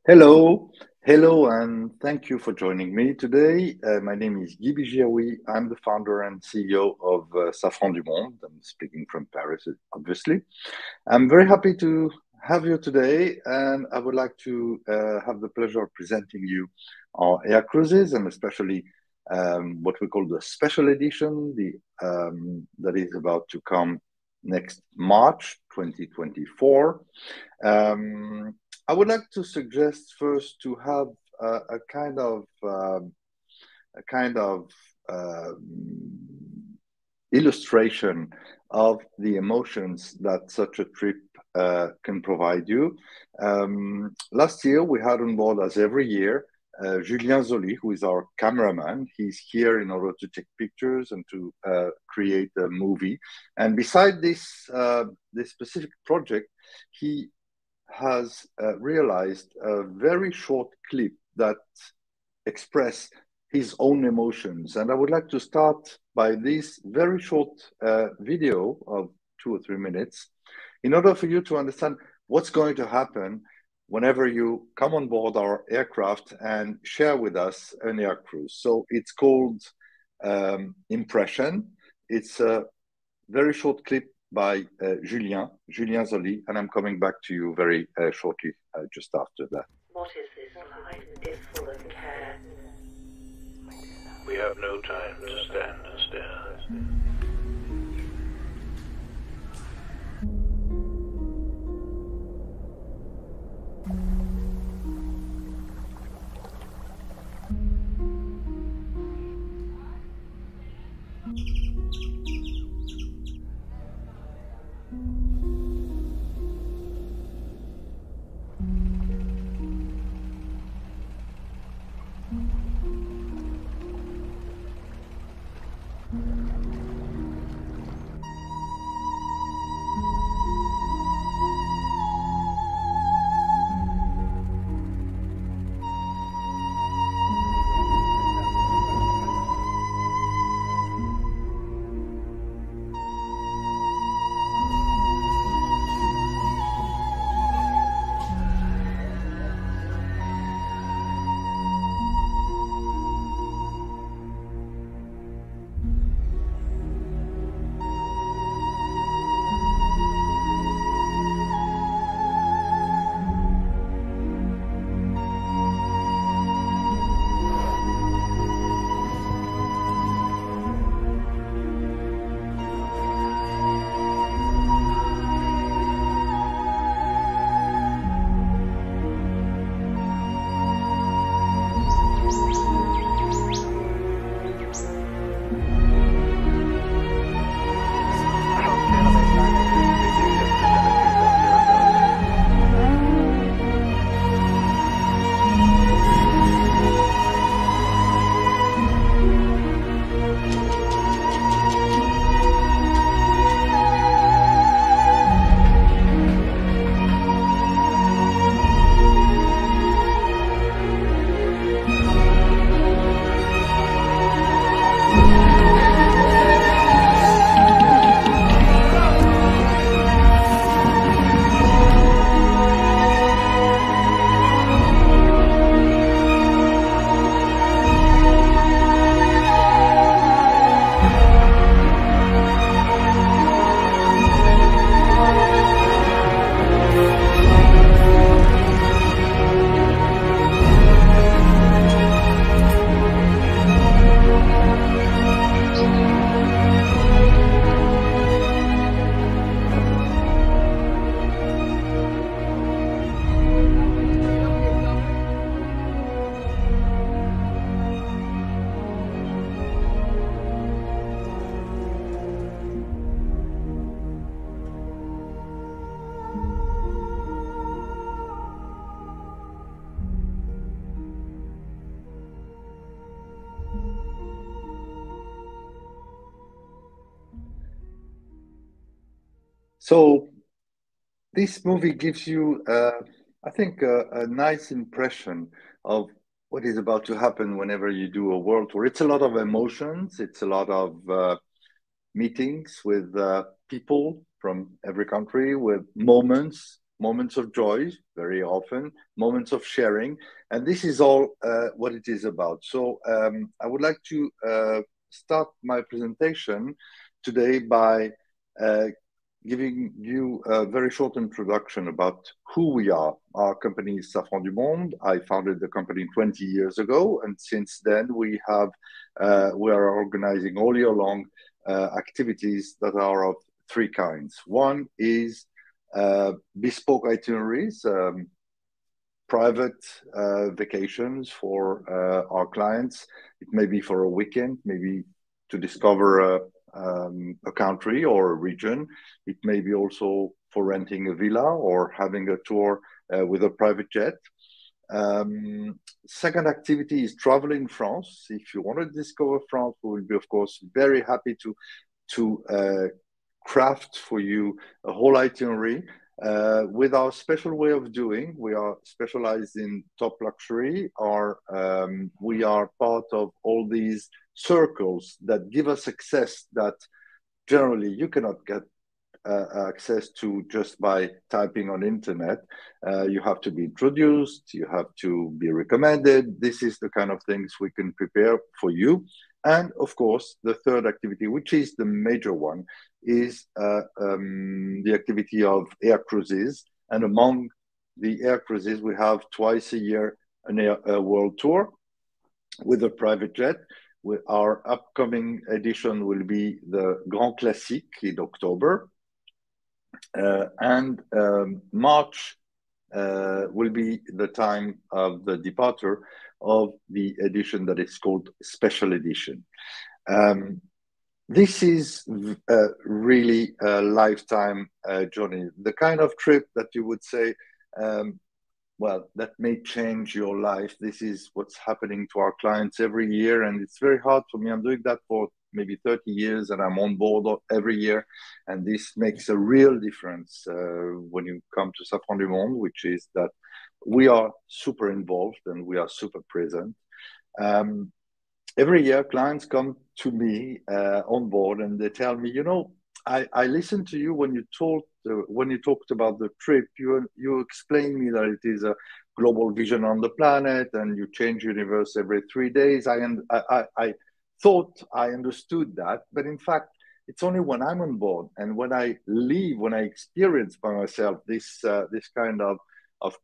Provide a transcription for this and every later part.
Hello, and thank you for joining me today. My name is Guy Bigiaoui. I'm the founder and CEO of Safrans du Monde. I'm speaking from Paris, obviously. I'm very happy to have you today, and I would like to have the pleasure of presenting you our air cruises, and especially what we call the special edition, the that is about to come next March 2024. Um, I would like to suggest first to have a kind of illustration of the emotions that such a trip can provide you. Last year, we had on board, as every year, Julien Zoli, who is our cameraman. He's here in order to take pictures and to create a movie. And beside this specific project, he has realized a very short clip that express his own emotions. And I would like to start by this very short video of 2 or 3 minutes in order for you to understand what's going to happen whenever you come on board our aircraft and share with us an air cruise. So it's called Impression. It's a very short clip by Julien Zoli, and I'm coming back to you very shortly, just after that. What is this life is full of care? We have no time to stand and stare. So this movie gives you, I think, a nice impression of what is about to happen whenever you do a world tour. It's a lot of emotions. It's a lot of meetings with people from every country, with moments, moments of joy, very often, moments of sharing. And this is all what it is about. So I would like to start my presentation today by giving you a very short introduction about who we are. Our company is Safrans du Monde. I founded the company 20 years ago, and since then we are organizing all year long activities that are of three kinds. One is bespoke itineraries, private vacations for our clients. It may be for a weekend, maybe to discover a country or a region. It may be also for renting a villa or having a tour with a private jet. Second activity is travel in France. If you want to discover France, we will be, of course, very happy to craft for you a whole itinerary. With our special way of doing, we are specialized in top luxury. We are part of all these circles that give us access that generally you cannot get access to just by typing on internet. You have to be introduced, you have to be recommended. This is the kind of things we can prepare for you. And of course, the third activity, which is the major one, is the activity of air cruises. And among the air cruises, we have twice a year a world tour with a private jet. Our upcoming edition will be the Grand Classique in October. And March will be the time of the departure of the edition that is called Special Edition. This is really a lifetime journey, the kind of trip that you would say, well, that may change your life. This is what's happening to our clients every year, and it's very hard for me. I'm doing that for maybe 30 years, and I'm on board every year, and this makes a real difference when you come to Safrans du Monde, which is that we are super involved and we are super present. Every year, clients come to me on board, and they tell me, you know, I listened to you when you talked about the trip. You explained me that it is a global vision on the planet, and you change universe every 3 days. I thought I understood that, but in fact, it's only when I'm on board and when I leave, when I experience by myself this kind of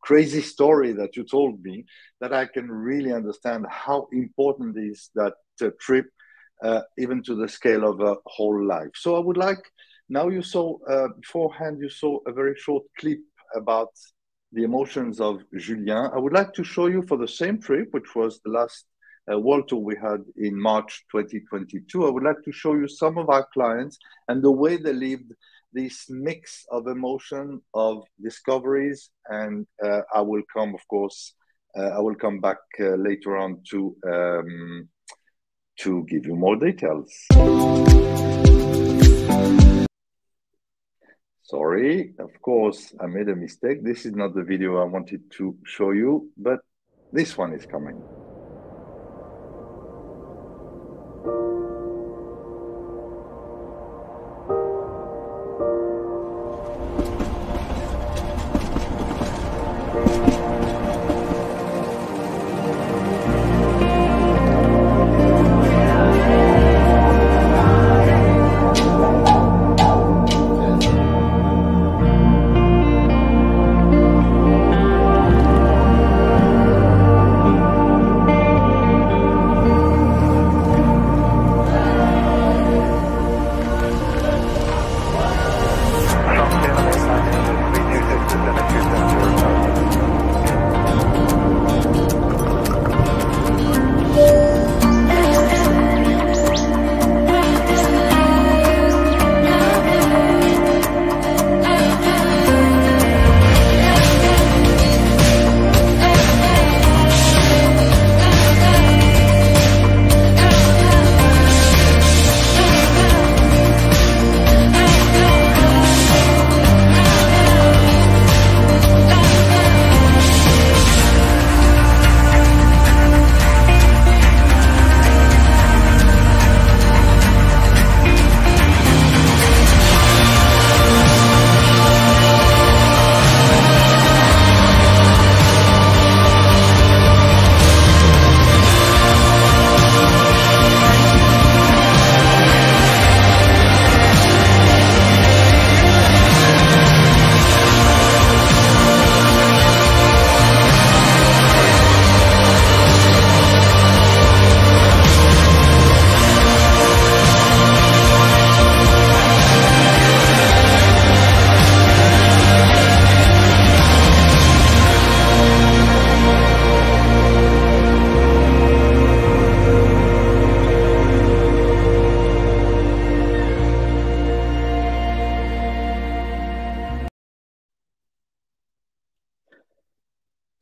crazy story that you told me, that I can really understand how important is that trip, even to the scale of a whole life. So I would like, now you saw, beforehand, you saw a very short clip about the emotions of Julien. I would like to show you for the same trip, which was the last world tour we had in March 2022. I would like to show you some of our clients and the way they lived this mix of emotion, of discoveries, and I will come, of course, I will come back later on to give you more details. Sorry, of course, I made a mistake. This is not the video I wanted to show you, but this one is coming.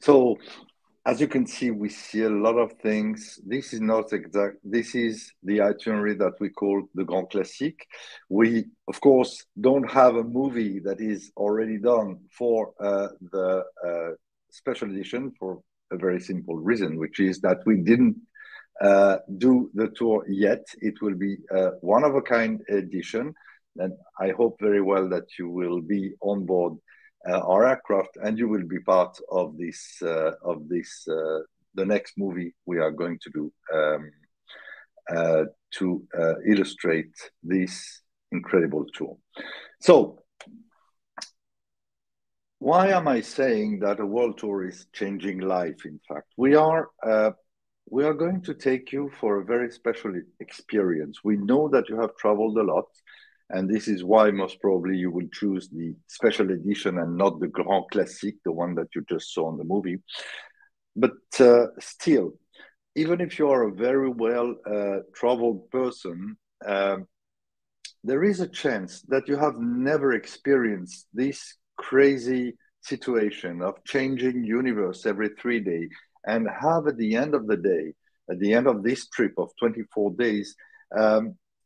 So as you can see, we see a lot of things. This is not exact. This is the itinerary that we call the Grand Classique. We, of course, don't have a movie that is already done for the special edition for a very simple reason, which is that we didn't do the tour yet. It will be a one-of-a-kind edition, and I hope very well that you will be on board our aircraft, and you will be part of this the next movie we are going to do to illustrate this incredible tour. So, why am I saying that a world tour is changing life? In fact, we are going to take you for a very special experience. We know that you have traveled a lot, and this is why most probably you will choose the special edition and not the Grand Classique, the one that you just saw in the movie. But still, even if you are a very well traveled person, there is a chance that you have never experienced this crazy situation of changing universe every 3 days, and have at the end of the day, at the end of this trip of 24 days,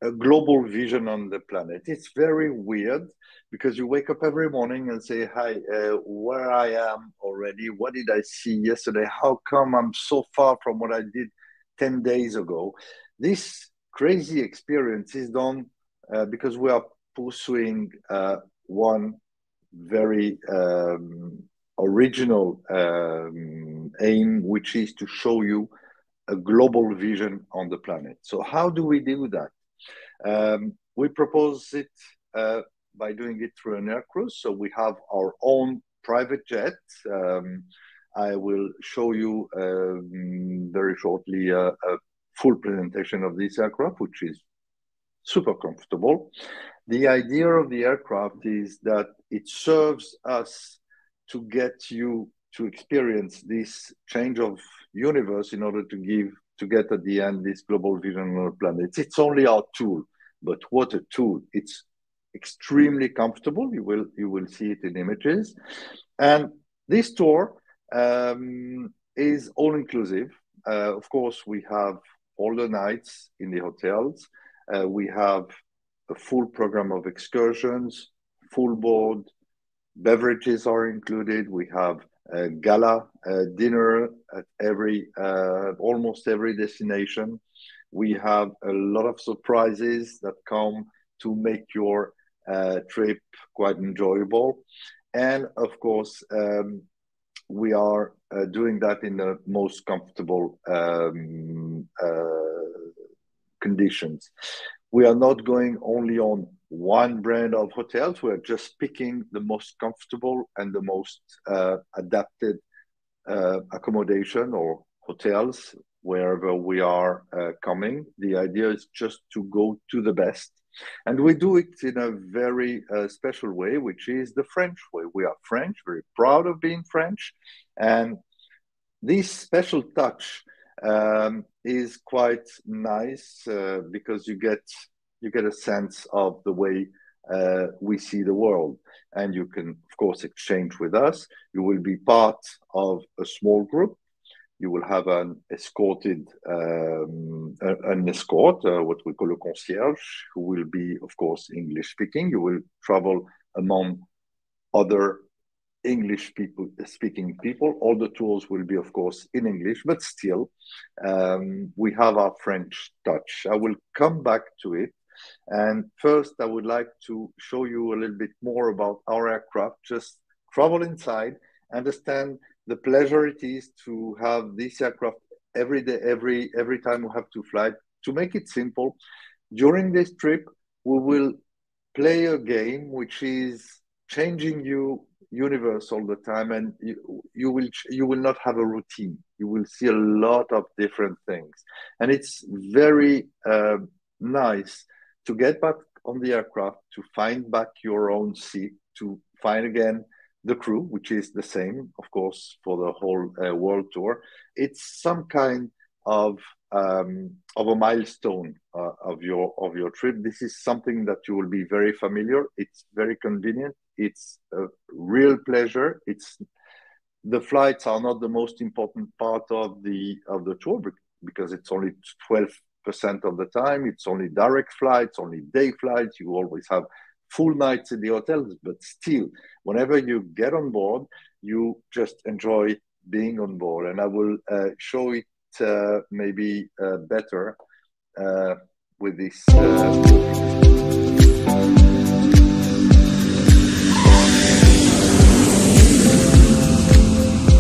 a global vision on the planet. It's very weird because you wake up every morning and say, hi, where I am already, what did I see yesterday, how come I'm so far from what I did 10 days ago. This crazy experience is done because we are pursuing one very original aim, which is to show you a global vision on the planet. So how do we do that? We propose it by doing it through an air cruise. So we have our own private jet. I will show you very shortly a full presentation of this aircraft, which is super comfortable. The idea of the aircraft is that it serves us to get you to experience this change of universe in order to get at the end this global vision on the planet. It's only our tool, but what a tool. It's extremely comfortable. You will see it in images. And this tour is all inclusive. Of course, we have all the nights in the hotels. We have a full program of excursions, full board, beverages are included. We have a gala dinner at almost every destination. We have a lot of surprises that come to make your trip quite enjoyable. And of course, we are doing that in the most comfortable conditions. We are not going only on one brand of hotels. We're just picking the most comfortable and the most adapted accommodation or hotels wherever we are coming. The idea is just to go to the best. And we do it in a very special way, which is the French way. We are French, very proud of being French. And this special touch is quite nice because you get a sense of the way we see the world, and you can of course exchange with us. You will be part of a small group. You will have an escort, what we call a concierge, who will be of course English speaking. You will travel among other English speaking people. All the tours will be, of course, in English, but still, we have our French touch. I will come back to it. And first, I would like to show you a little bit more about our aircraft. Just travel inside, understand the pleasure it is to have this aircraft every day, every time we have to fly. To make it simple, during this trip, we will play a game which is changing universe all the time, and you will not have a routine. You will see a lot of different things, and it's very nice to get back on the aircraft, to find back your own seat, to find again the crew, which is the same, of course, for the whole world tour. It's some kind of a milestone of your trip. This is something that you will be very familiar. It's very convenient. It's a real pleasure. It's the flights are not the most important part of the tour because it's only 12% of the time. It's only direct flights, only day flights. You always have full nights in the hotels, but still, whenever you get on board, you just enjoy being on board. And I will show it maybe better with this.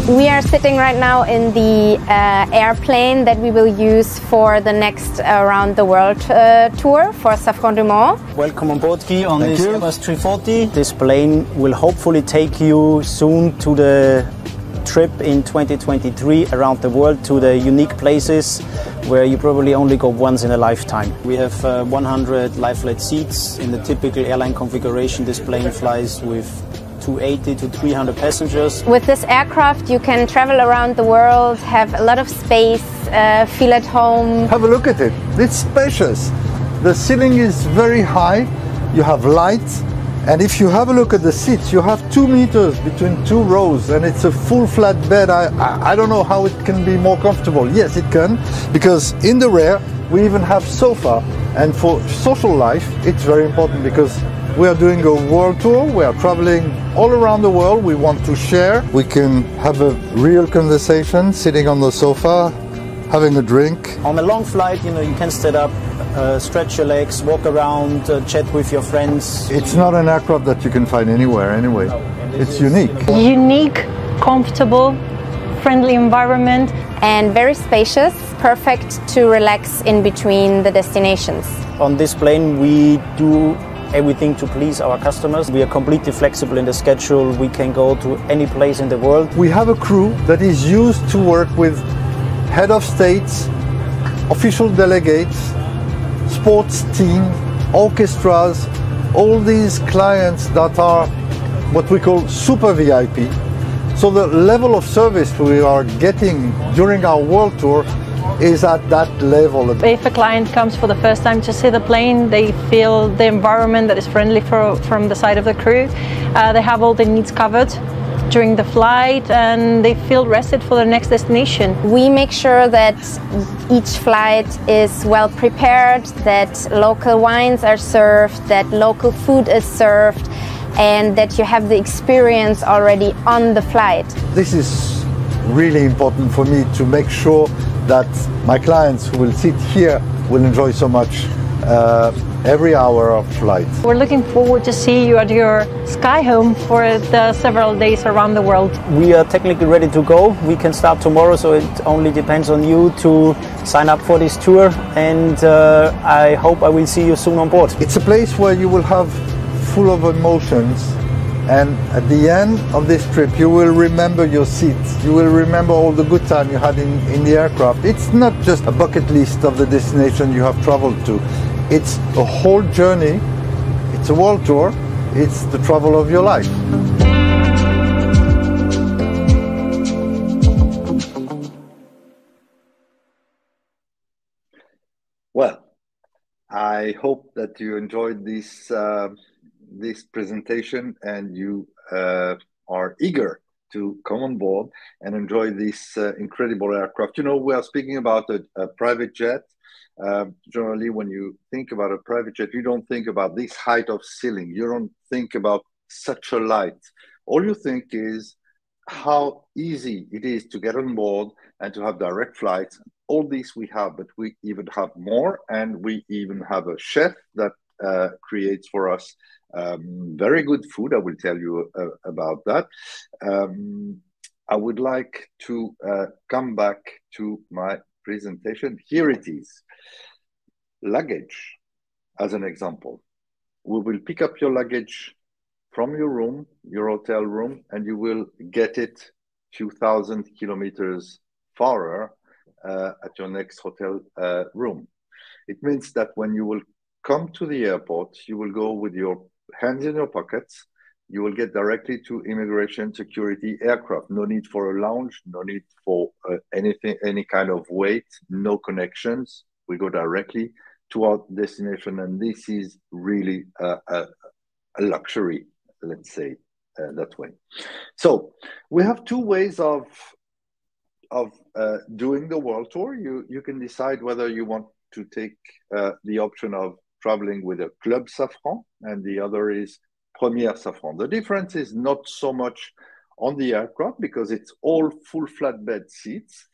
We are sitting right now in the airplane that we will use for the next Around the World tour for Safrans du Monde. Welcome on board, Guy, on this Airbus 340. This plane will hopefully take you soon to the trip in 2023 around the world to the unique places where you probably only go once in a lifetime. We have 100 lie-flat seats. In the typical airline configuration, this plane flies with 280 to 300 passengers. With this aircraft you can travel around the world, have a lot of space, feel at home. Have a look at it. It's spacious. The ceiling is very high. You have lights. And if you have a look at the seats, you have 2 meters between 2 rows, and it's a full flat bed. I don't know how it can be more comfortable. Yes, it can, because in the rear we even have sofa. And for social life, it's very important because we are doing a world tour. We are traveling all around the world. We want to share. We can have a real conversation sitting on the sofa, having a drink. On a long flight, you can stand up, stretch your legs, walk around, chat with your friends. It's not an aircraft that you can find anywhere anyway. It's unique. Unique, comfortable, friendly environment. And very spacious, perfect to relax in between the destinations. On this plane we do everything to please our customers. We are completely flexible in the schedule. We can go to any place in the world. We have a crew that is used to work with head of states, official delegates, sports team, orchestras, all these clients that are what we call super VIP. So the level of service we are getting during our world tour is at that level. If a client comes for the first time to see the plane, they feel the environment that is friendly from the side of the crew. They have all their needs covered during the flight and they feel rested for the next destination. We make sure that each flight is well prepared, that local wines are served, that local food is served, and that you have the experience already on the flight. This is really important for me to make sure that my clients who will sit here will enjoy so much every hour of flight. We're looking forward to see you at your sky home for the several days around the world. We are technically ready to go. We can start tomorrow, so it only depends on you to sign up for this tour, and I hope I will see you soon on board. It's a place where you will have full of emotions, and at the end of this trip you will remember your seat. You will remember all the good time you had in the aircraft. It's not just a bucket list of the destination you have traveled to. It's a whole journey. It's a world tour. It's the travel of your life. Well, I hope that you enjoyed this this presentation and you are eager to come on board and enjoy this incredible aircraft. We are speaking about a private jet. Generally, when you think about a private jet, you don't think about this height of ceiling. You don't think about such a light. All you think is how easy it is to get on board and to have direct flights. All this we have, but we even have more, and we even have a chef that creates for us very good food. I will tell you about that. I would like to come back to my presentation. Here it is. Luggage, as an example. We will pick up your luggage from your room, your hotel room, and you will get it 2,000 kilometers farther at your next hotel room. It means that when you will come to the airport, you will go with your hands in your pockets. You will get directly to immigration security aircraft. No need for a lounge, no need for anything, any kind of wait, no connections. We go directly to our destination, and this is really a luxury, let's say. that way. So we have two ways of doing the world tour. You can decide whether you want to take the option of traveling with a Club Safran, and the other is Première Safran. The difference is not so much on the aircraft because it's all full flatbed seats.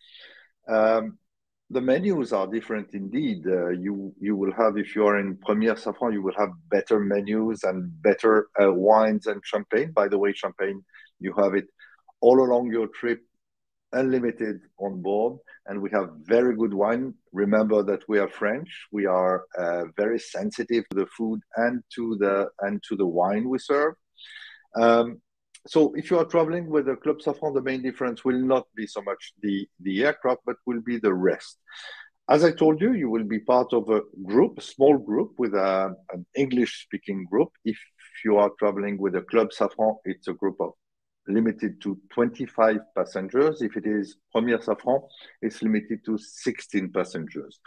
The menus are different indeed. You will have, if you are in Première Safran, you will have better menus and better wines and champagne. By the way, champagne, you have it all along your trip, unlimited on board, and we have very good wine. Remember that we are French. We are very sensitive to the food and to the wine we serve. So if you are traveling with a Club Safran, the main difference will not be so much the aircraft, but will be the rest. As I told you, you will be part of a group, a small group with an English-speaking group. If you are traveling with a Club Safran, it's a group of limited to 25 passengers. If it is Première Safran, it's limited to 16 passengers.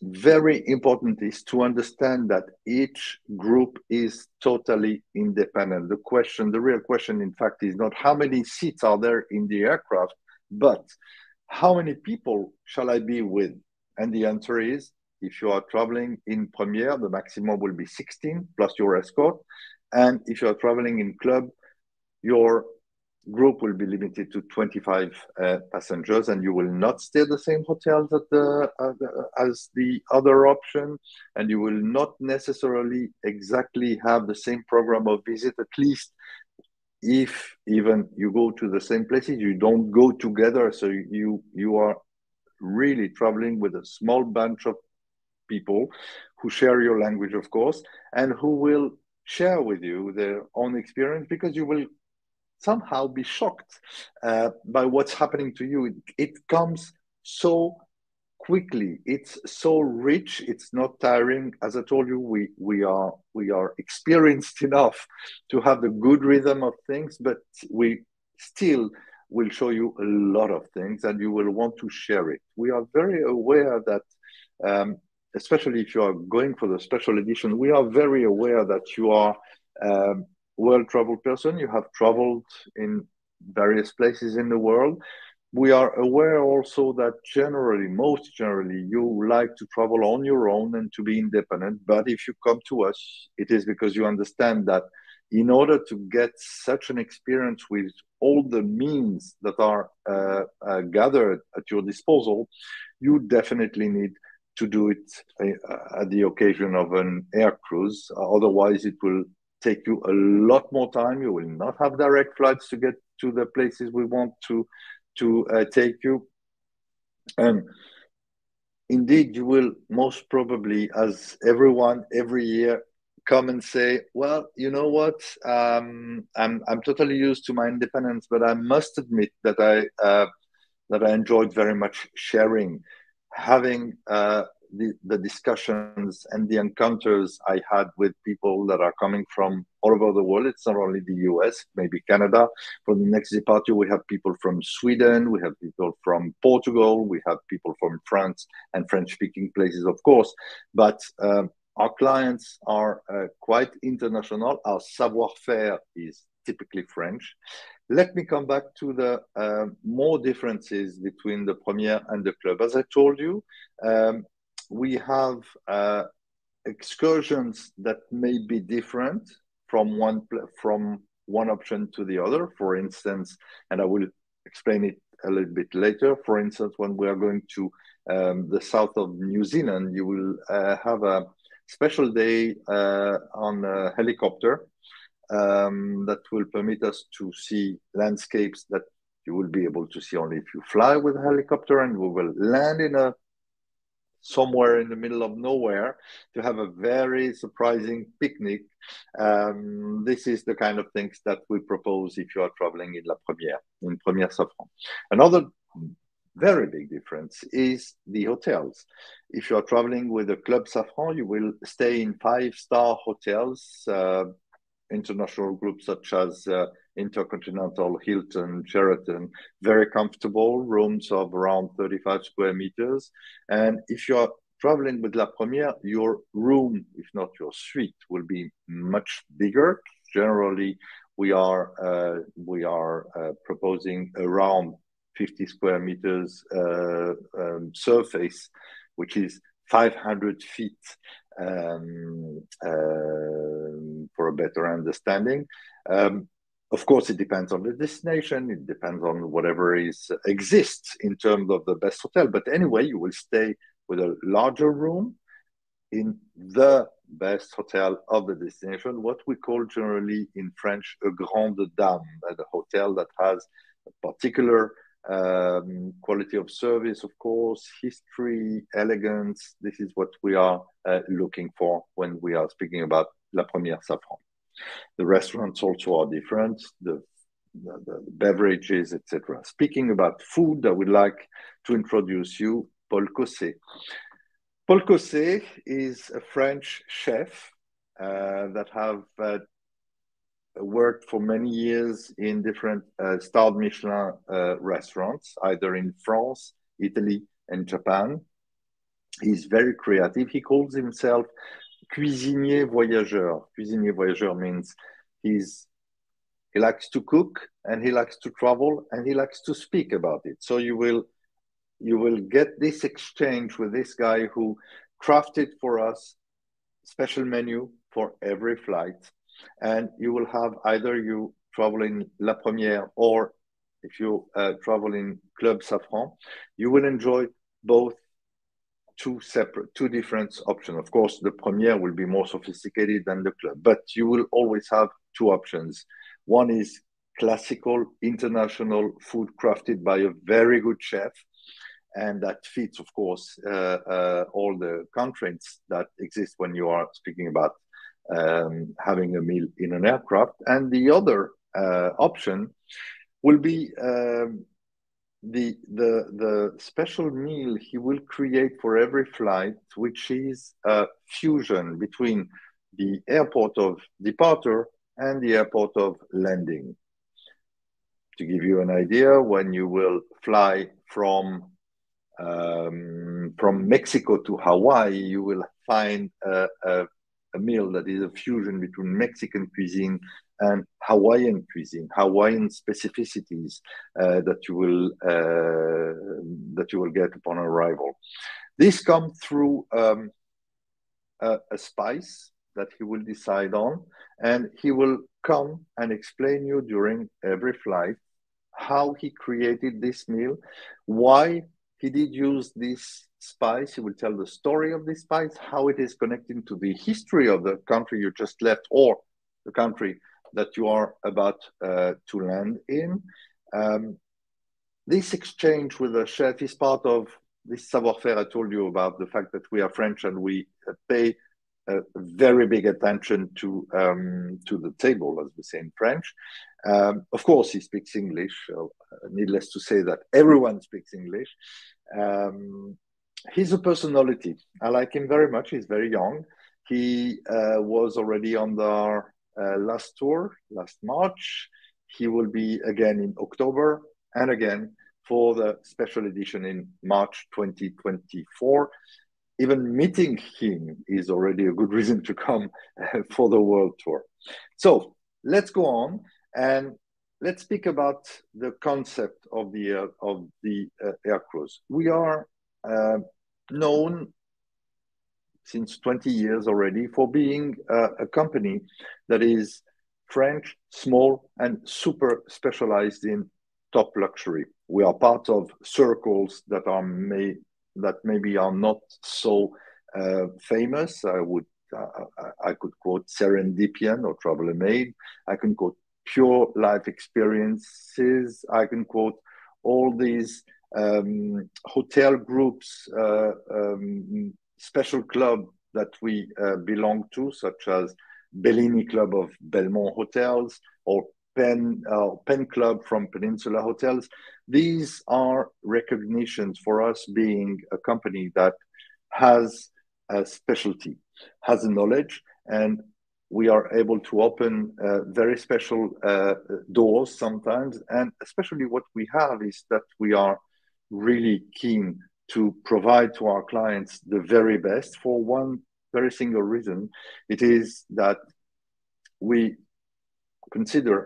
Very important is to understand that each group is totally independent. The real question, in fact, is not how many seats are there in the aircraft, but how many people shall I be with? And the answer is, if you are traveling in Première, the maximum will be 16 plus your escort. And if you are traveling in Club, your group will be limited to 25 passengers, and you will not stay at the same hotels as the other option, and you will not necessarily exactly have the same program of visit. At least if even you go to the same places, you don't go together. So you are really traveling with a small bunch of people who share your language, of course, and who will share with you their own experience, because you will somehow be shocked by what's happening to you. It comes so quickly. It's so rich. It's not tiring. As I told you, we are experienced enough to have the good rhythm of things, but we still will show you a lot of things, and you will want to share it. We are very aware that, especially if you are going for the special edition, we are very aware that you are well-traveled person. You have traveled in various places in the world. We are aware also that most generally, you like to travel on your own and to be independent. But if you come to us, it is because you understand that in order to get such an experience with all the means that are gathered at your disposal, you definitely need to do it at the occasion of an air cruise. Otherwise, it will take you a lot more time. You will not have direct flights to get to the places we want to take you. And indeed, you will most probably, as everyone every year, come and say, well, you know what, I'm totally used to my independence, but I must admit that I enjoyed very much sharing, having the discussions and the encounters I had with people that are coming from all over the world. It's not only the US, maybe Canada. For the next departure, we have people from Sweden, we have people from Portugal, we have people from France and French-speaking places, of course. But our clients are quite international. Our savoir-faire is typically French. Let me come back to the more differences between the Première and the Club. As I told you, we have excursions that may be different from one option to the other. For instance, and I will explain it a little bit later. For instance, when we are going to the south of New Zealand, you will have a special day on a helicopter that will permit us to see landscapes that you will be able to see only if you fly with a helicopter, and we will land in somewhere in the middle of nowhere to have a very surprising picnic. This is the kind of things that we propose if you are traveling in Première Safran. Another very big difference is the hotels. If you are traveling with a Club Safran, you will stay in 5-star hotels, international groups such as Intercontinental, Hilton, Sheraton, very comfortable rooms of around 35 square meters. And if you are traveling with La Première, your room, if not your suite, will be much bigger, Generally, we are proposing around 50 square meters surface, which is 500 feet, for a better understanding. Of course, it depends on the destination. It depends on whatever exists in terms of the best hotel. But anyway, you will stay with a larger room in the best hotel of the destination, what we call generally in French a grande dame, a hotel that has a particular quality of service, of course, history, elegance. This is what we are looking for when we are speaking about La Première Safran. The restaurants also are different, the beverages, etc. Speaking about food, I would like to introduce you Paul Cosset. Paul Cosset is a French chef that have worked for many years in different starred Michelin restaurants, either in France, Italy, and Japan. He's very creative. He calls himself cuisinier voyageur. Cuisinier voyageur means he likes to cook and he likes to travel and he likes to speak about it. So you will get this exchange with this guy who crafted for us special menu for every flight. And you will have either you travel in La Première or if you travel in Club Safran, you will enjoy both two different options. Of course, the Première will be more sophisticated than the Club, but you will always have two options. One is classical international food crafted by a very good chef, and that fits, of course, all the constraints that exist when you are speaking about having a meal in an aircraft. And the other option will be the special meal he will create for every flight, which is a fusion between the airport of departure and the airport of landing. To give you an idea, when you will fly from Mexico to Hawaii, you will find a meal that is a fusion between Mexican cuisine and Hawaiian cuisine, Hawaiian specificities that you will get upon arrival. This comes through a spice that he will decide on, and he will come and explain you during every flight how he created this meal, why he did use this spice. He will tell the story of this spice, how it is connected to the history of the country you just left or the country that you are about to land in. This exchange with the chef is part of this savoir-faire. I told you about the fact that we are French and we pay very big attention to the table, as we say in French. Of course, he speaks English. Needless to say that everyone speaks English. He's a personality. I like him very much. He's very young. He was already on the last tour, last March. He will be again in October and again for the special edition in March 2024. Even meeting him is already a good reason to come for the world tour. So let's go on and let's speak about the concept of the air cruise. We are known since 20 years already for being a company that is French, small, and super specialized in top luxury. We are part of circles that maybe are not so famous. I could quote Serendipian or Traveler Made. I can quote Pure Life Experiences. I can quote all these hotel groups, special club that we belong to, such as Bellini Club of Belmont Hotels or Pen Club from Peninsula Hotels. These are recognitions for us being a company that has a specialty, has a knowledge, and we are able to open very special doors sometimes. And especially what we have is that we are really keen to provide to our clients the very best for one very single reason. It is that we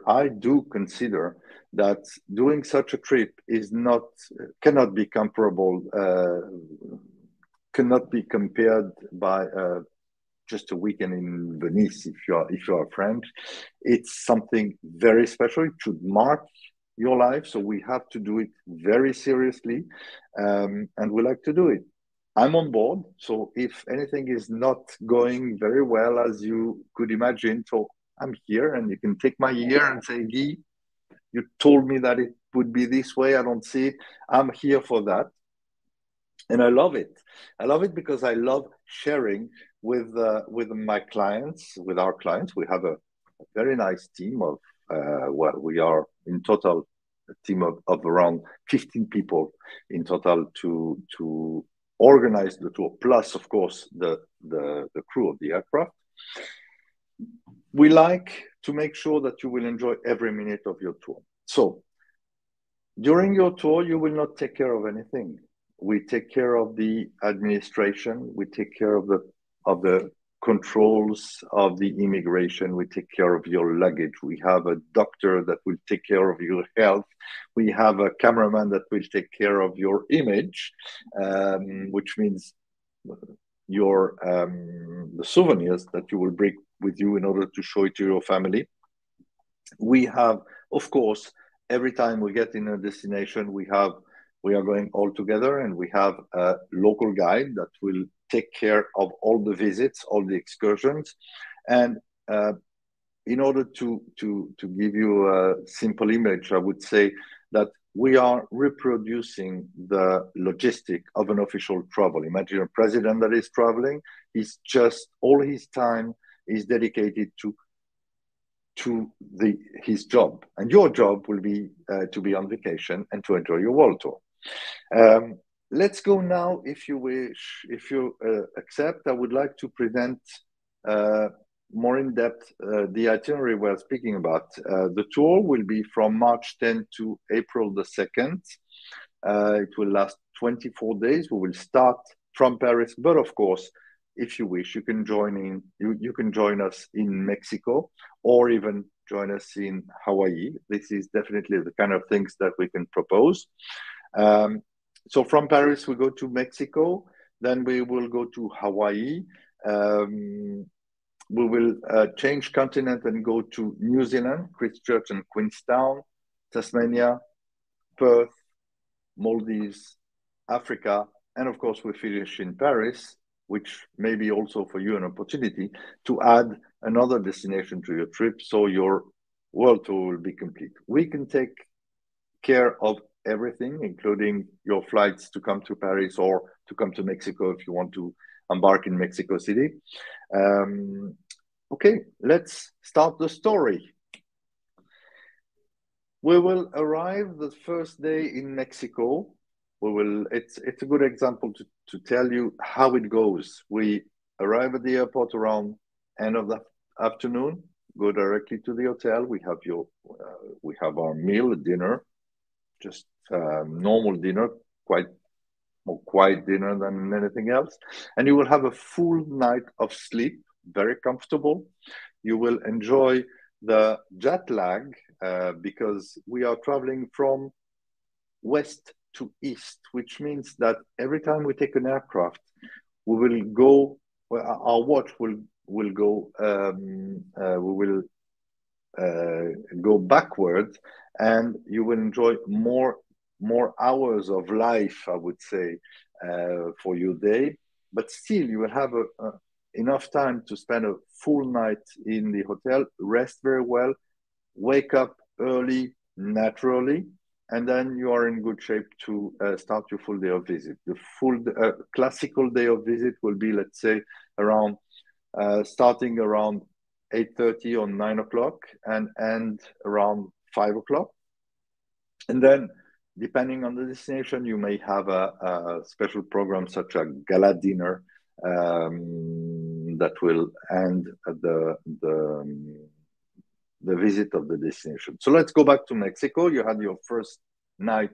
I do consider that doing such a trip cannot be comparable, cannot be compared by just a weekend in Venice if you are French. It's something very special. It should mark your life, so we have to do it very seriously, and we like to do it. I'm on board, so if anything is not going very well as you could imagine, so I'm here, and you can take my ear and say, Guy, you told me that it would be this way. I don't see it. I'm here for that. And I love it. I love it because I love sharing with my clients, with our clients. We have a very nice team of, we are in total a team of around 15 people in total to organize the tour, plus, of course, the crew of the aircraft. We like to make sure that you will enjoy every minute of your tour. So during your tour, you will not take care of anything. We take care of the administration. We take care of the controls of the immigration. We take care of your luggage. We have a doctor that will take care of your health. We have a cameraman that will take care of your image, which means the souvenirs that you will bring with you in order to show it to your family. We have, of course, every time we get in a destination, we are going all together, and we have a local guide that will take care of all the visits, all the excursions. And in order to give you a simple image, I would say that we are reproducing the logistic of an official travel. Imagine a president that is traveling. He's just, all his time is dedicated to his job. And your job will be to be on vacation and to enjoy your world tour. Let's go now, if you wish, if you accept, I would like to present more in depth the itinerary we're speaking about. The tour will be from March 10 to April the 2nd. It will last 24 days. We will start from Paris, but of course, if you wish, you can join us in Mexico, or even join us in Hawaii. This is definitely the kind of things that we can propose. So from Paris, we go to Mexico, then we will go to Hawaii. We will change continent and go to New Zealand, Christchurch and Queenstown, Tasmania, Perth, Maldives, Africa, and of course we finish in Paris, which may be also for you an opportunity to add another destination to your trip, so your world tour will be complete. We can take care of everything, including your flights to come to Paris or to come to Mexico if you want to embark in Mexico City. Okay, let's start the story. We will arrive the first day in Mexico. It's a good example to tell you how it goes. We arrive at the airport around end of the afternoon, go directly to the hotel. We have our meal, dinner, just normal dinner, more quiet dinner than anything else. And you will have a full night of sleep, very comfortable. You will enjoy the jet lag because we are traveling from west to east, which means that every time we take an aircraft, we will go, our watch will go, we will go backwards, and you will enjoy more hours of life, I would say, for your day. But still, you will have enough time to spend a full night in the hotel, rest very well, wake up early, naturally, and then you are in good shape to start your full day of visit. The full classical day of visit will be, let's say, around starting around 8:30 or 9 o'clock and end around 5 o'clock. And then, depending on the destination, you may have a special program such as gala dinner that will end the visit of the destination. So let's go back to Mexico. You had your first night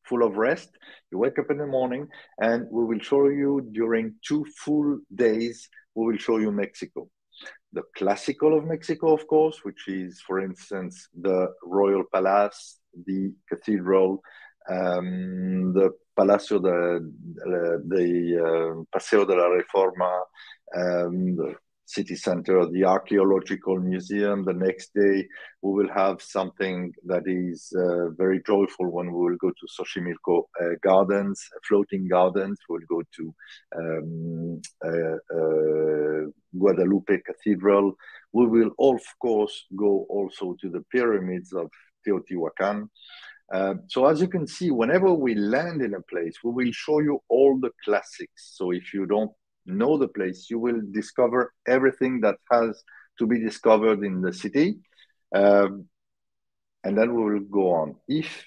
full of rest. You wake up in the morning, and we will show you during 2 full days, we will show you Mexico. the classical of Mexico, of course, which is, for instance, the Royal Palace, the Cathedral, the Paseo de la Reforma, the city center, the archaeological museum. The next day, we will have something that is very joyful when we will go to Xochimilco Gardens, floating gardens. We'll go to Guadalupe Cathedral. We will, of course, go also to the pyramids of Teotihuacan. So as you can see, whenever we land in a place, we will show you all the classics. So if you don't know the place, you will discover everything that has to be discovered in the city. And then we will go on. If,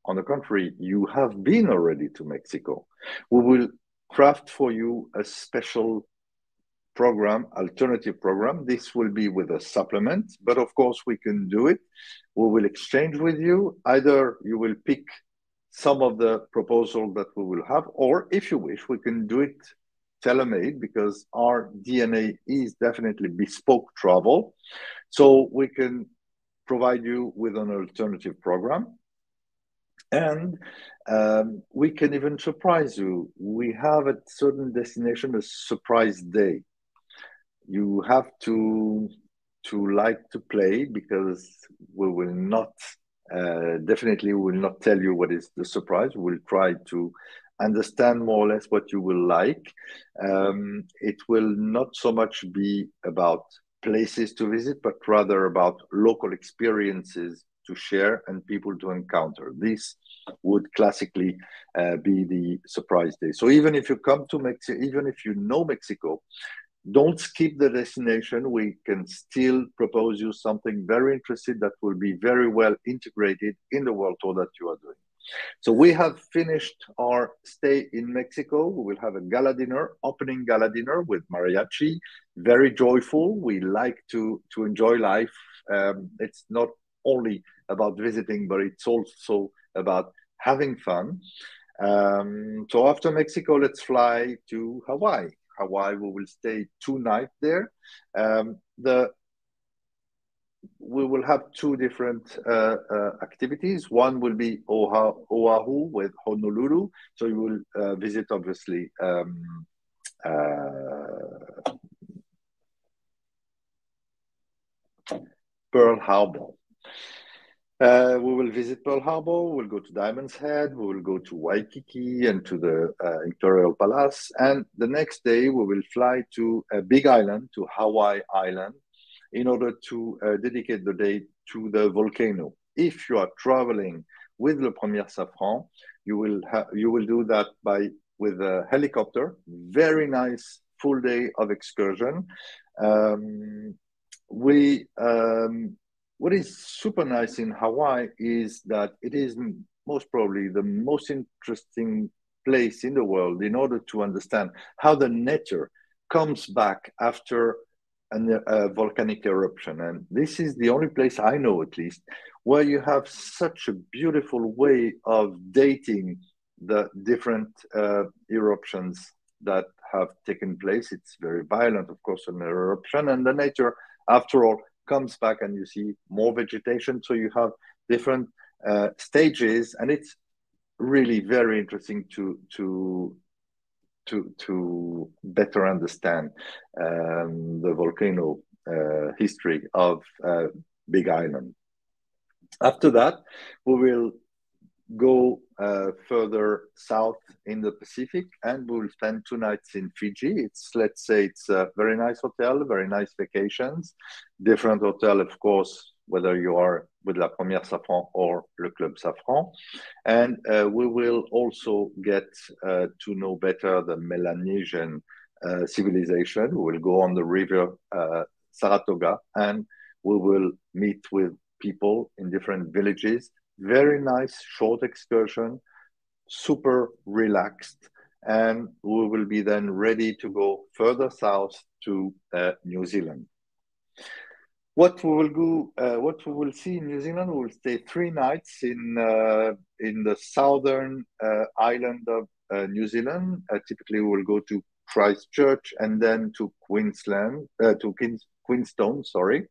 on the contrary, you have been already to Mexico, we will craft for you a special program, alternative program. This will be with a supplement, but of course we can do it. We will exchange with you. Either you will pick some of the proposal that we will have, or if you wish, we can do it tailor-made, because our DNA is definitely bespoke travel. So we can provide you with an alternative program. And we can even surprise you. We have at certain destination a surprise day. You have to like to play, because we will not definitely will not tell you what is the surprise. We'll try to understand more or less what you will like. It will not so much be about places to visit, but rather about local experiences to share and people to encounter. This would classically be the surprise day. So even if you come to Mexico, even if you know Mexico, don't skip the destination. We can still propose you something very interesting that will be very well integrated in the world tour that you are doing. So we have finished our stay in Mexico. We will have a gala dinner, opening gala dinner with mariachi, very joyful. We like to enjoy life. It's not only about visiting, but it's also about having fun. So after Mexico, let's fly to Hawaii. Hawaii, we will stay 2 nights there. We will have 2 different activities. One will be Oahu with Honolulu. So you will visit, obviously, Pearl Harbor. We will visit Pearl Harbor, we'll go to Diamond's Head, we will go to Waikiki and to the Imperial Palace. And the next day, we will fly to Big Island, to Hawaii Island, in order to dedicate the day to the volcano. If you are traveling with Le Premier Safran, you will do that with a helicopter. Very nice full day of excursion. What is super nice in Hawaii is that it is most probably the most interesting place in the world in order to understand how the nature comes back after a volcanic eruption. And this is the only place I know, at least, where you have such a beautiful way of dating the different eruptions that have taken place. It's very violent, of course, an eruption, and the nature, after all, comes back, and you see more vegetation. So you have different stages, and it's really very interesting to better understand the volcano history of Big Island. After that, we will go further south in the Pacific, and we will spend 2 nights in Fiji. Let's say it's a very nice hotel, very nice vacations, different hotel, of course, whether you are with La Première Safran or Le Club Safran. And we will also get to know better the Melanesian civilization. We will go on the river Saratoga, and we will meet with people in different villages. Very nice short excursion, super relaxed, and we will be then ready to go further south to New Zealand. What we will see in New Zealand, we will stay 3 nights in the southern island of New Zealand. Typically, we will go to Christchurch, and then to Queenstown, sorry.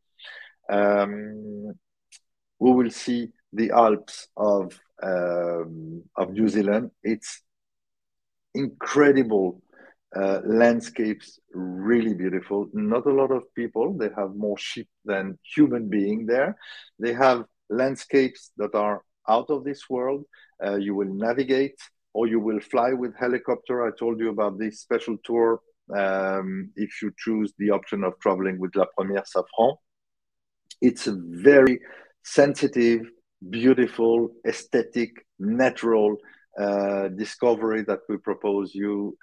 We will see the Alps of New Zealand. It's incredible landscapes, really beautiful. Not a lot of people. They have more sheep than human being there. They have landscapes that are out of this world. You will navigate or you will fly with helicopter. I told you about this special tour if you choose the option of traveling with La Première Safran. It's a very sensitive, beautiful, aesthetic, natural discovery that we propose you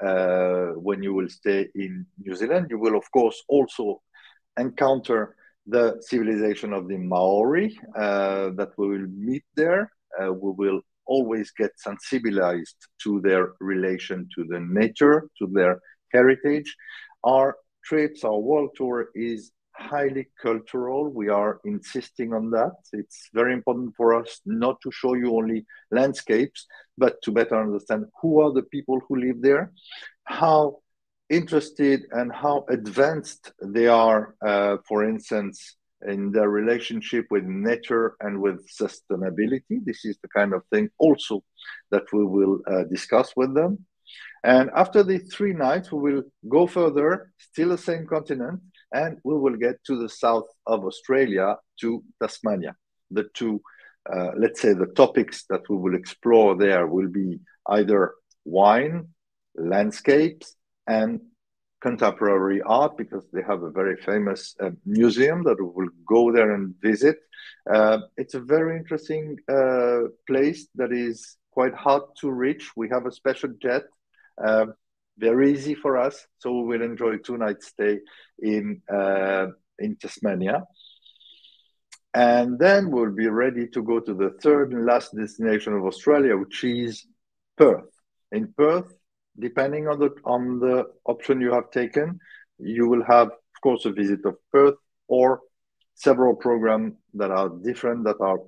when you will stay in New Zealand. You will, of course, also encounter the civilization of the Maori that we will meet there. We will always get sensibilized to their relation to the nature, to their heritage. Our trips, our world tour is highly cultural. We are insisting on that. It's very important for us not to show you only landscapes, but to better understand who are the people who live there, how interested and how advanced they are, for instance, in their relationship with nature and with sustainability. This is the kind of thing also that we will discuss with them. And after the 3 nights, we will go further, still the same continent, and we will get to the south of Australia, to Tasmania. The two, let's say, the topics that we will explore there will be either wine, landscapes, and contemporary art, because they have a very famous museum that we will go there and visit. It's a very interesting place that is quite hard to reach. We have a special jet, very easy for us, so we will enjoy a 2-night stay in Tasmania. And then we'll be ready to go to the third and last destination of Australia, which is Perth. In Perth, depending on the option you have taken, you will have, of course, a visit of Perth or several programs that are different, that are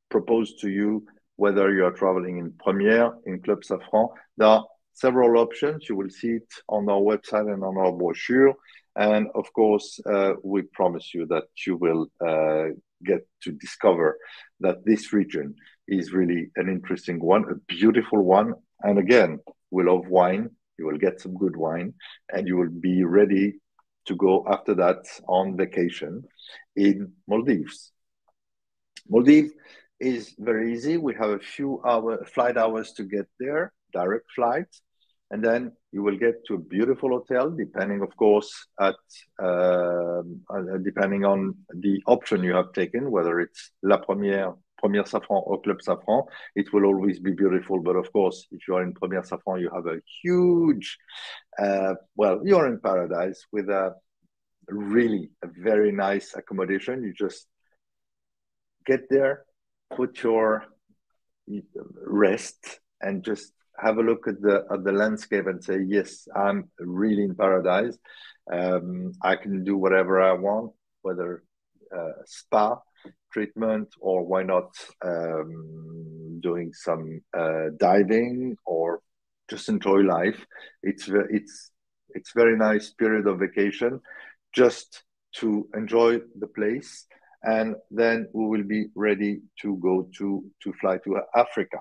proposed to you, whether you are traveling in Première, in Club Safran. There are several options. You will see it on our website and on our brochure. And of course, we promise you that you will get to discover that this region is really an interesting one, a beautiful one. And again, we love wine. You will get some good wine, and you will be ready to go after that on vacation in Maldives. Maldives is very easy. We have a few flight hours to get there, direct flights, and then you will get to a beautiful hotel, depending, of course, depending on the option you have taken, whether it's La Première Safran or Club Safran. It will always be beautiful, but of course, if you are in Première Safran, you have a huge, you're in paradise with a very nice accommodation. You just get there, put your rest, and just have a look at the landscape and say, yes, I'm really in paradise. I can do whatever I want, whether spa treatment or why not doing some diving or just enjoy life. It's very nice period of vacation just to enjoy the place. And then we will be ready to go to fly to Africa.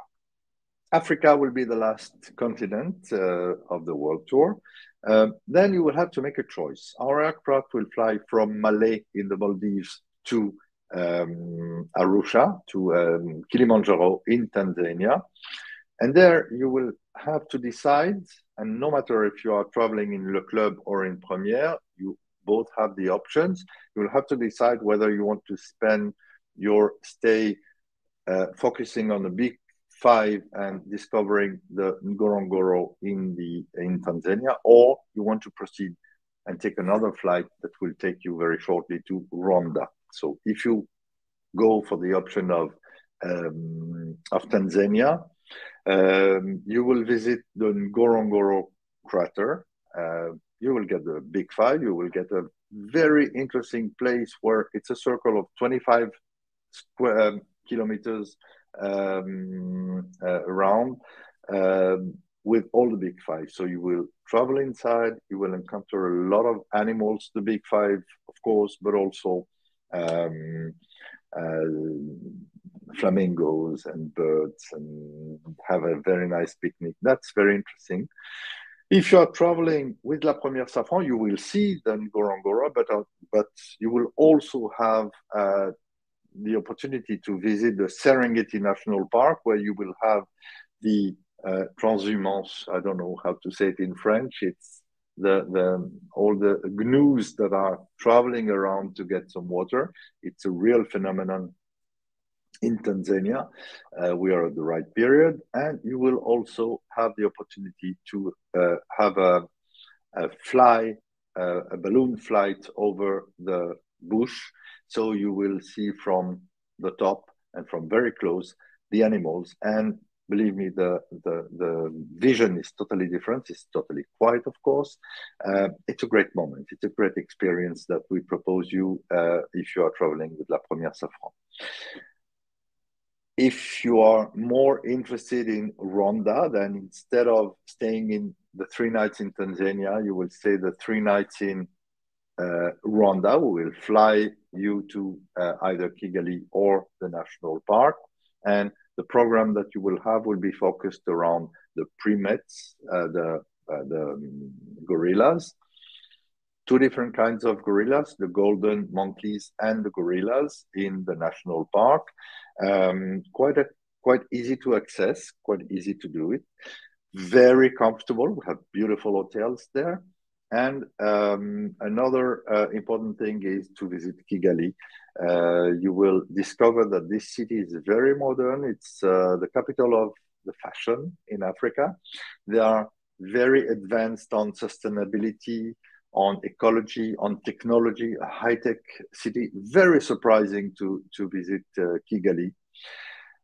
Africa will be the last continent of the world tour. Then you will have to make a choice. Our aircraft will fly from Malé in the Maldives to Arusha, to Kilimanjaro in Tanzania. And there you will have to decide, and no matter if you are traveling in Le Club or in Première, you both have the options. You will have to decide whether you want to spend your stay focusing on the big 5 and discovering the Ngorongoro in Tanzania, or you want to proceed and take another flight that will take you very shortly to Rwanda. So if you go for the option of Tanzania, you will visit the Ngorongoro crater. You will get the big 5. You will get a very interesting place where it's a circle of 25 kilometers around. with all the big five. So you will travel inside, you will encounter a lot of animals, the big five, of course, but also flamingos and birds, and have a very nice picnic. That's very interesting. If you are traveling with La Première Safran, you will see the Ngorongoro, but you will also have the opportunity to visit the Serengeti National Park, where you will have the transhumance. I don't know how to say it in French. It's all the gnus that are traveling around to get some water. It's a real phenomenon in Tanzania. We are at the right period, and you will also have the opportunity to have a balloon flight over the bush. So you will see from the top and from very close the animals. And believe me, the vision is totally different. It's totally quiet, of course. It's a great moment. It's a great experience that we propose you if you are traveling with La Première Safran. If you are more interested in Rwanda, then instead of staying in the 3 nights in Tanzania, you will stay the 3 nights in Rwanda. We will fly you to either Kigali or the national park. And the program that you will have will be focused around the primates, the gorillas. 2 different kinds of gorillas, the golden monkeys and the gorillas in the national park. Quite easy to access, quite easy to do it. Very comfortable. We have beautiful hotels there. And another important thing is to visit Kigali. You will discover that this city is very modern. It's the capital of the fashion in Africa. They are very advanced on sustainability, on ecology, on technology, a high-tech city. Very surprising to visit Kigali.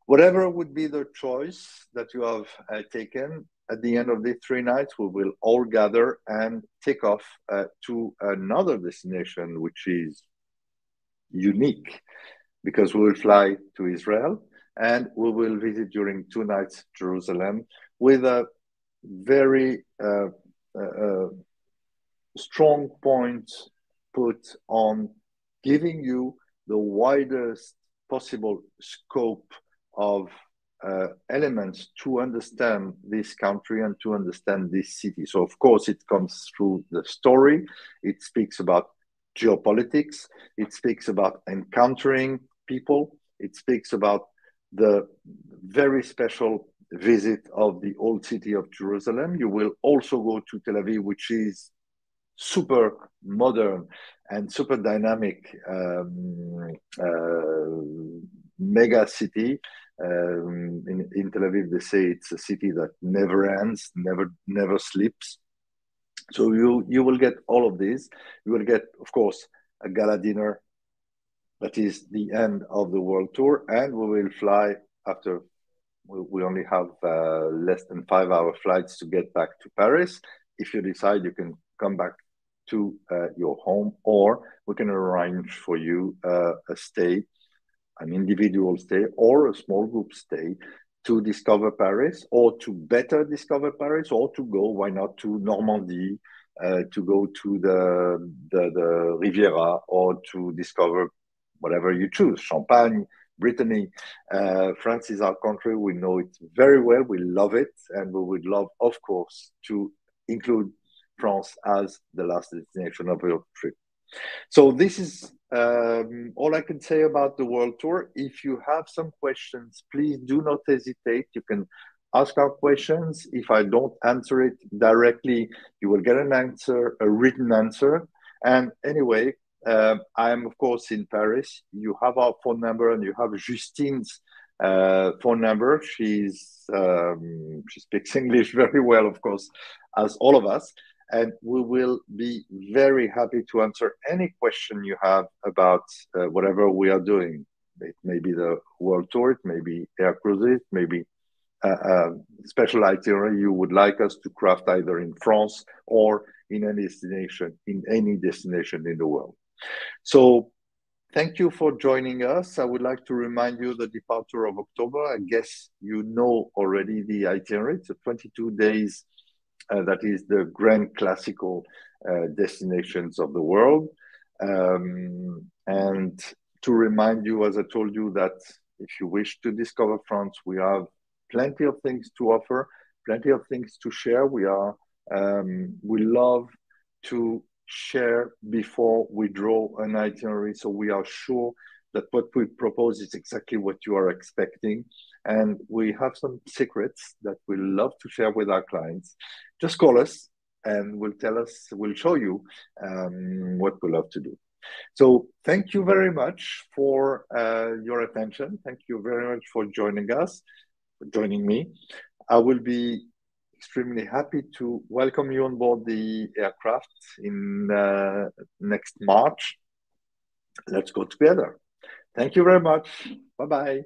Whatever would be the choice that you have taken, at the end of these 3 nights, we will all gather and take off to another destination, which is unique, because we will fly to Israel and we will visit during 2 nights Jerusalem with a very strong point put on giving you the widest possible scope of elements to understand this country and to understand this city. So, of course, it comes through the story. It speaks about geopolitics. It speaks about encountering people. It speaks about the very special visit of the old city of Jerusalem. You will also go to Tel Aviv, which is super modern and super dynamic mega city. In Tel Aviv, they say it's a city that never ends, never sleeps. So you will get all of these. You will get, of course, a gala dinner. That is the end of the world tour, and we will fly after. We only have less than 5-hour flights to get back to Paris. If you decide, you can come back to your home, or we can arrange for you a stay, an individual stay or a small group stay to discover Paris, or to better discover Paris, or to go, why not, to Normandy, to go to the Riviera, or to discover whatever you choose, Champagne, Brittany. France is our country. We know it very well. We love it. And we would love, of course, to include France as the last destination of your trip. So this is all I can say about the world tour. If you have some questions, please do not hesitate. You can ask our questions. If I don't answer it directly, you will get an answer, a written answer. And anyway, I'm of course in Paris. You have our phone number, and you have Justine's phone number. She speaks English very well, of course, as all of us. And we will be very happy to answer any question you have about whatever we are doing. It may be the world tour, it may be air cruises, maybe a special itinerary you would like us to craft either in France or in any destination in the world. So thank you for joining us. I would like to remind you the departure of October. I guess you know already the itinerary. It's a 22 days. That is the grand classical destinations of the world. And to remind you, as I told you, that if you wish to discover France, we have plenty of things to offer, plenty of things to share. We love to share before we draw an itinerary, so we are sure that what we propose is exactly what you are expecting. And we have some secrets that we love to share with our clients. Just call us and we'll show you what we love to do. So thank you very much for your attention. Thank you very much for joining us, for joining me. I will be extremely happy to welcome you on board the aircraft in next March. Let's go together. Thank you very much. Bye-bye.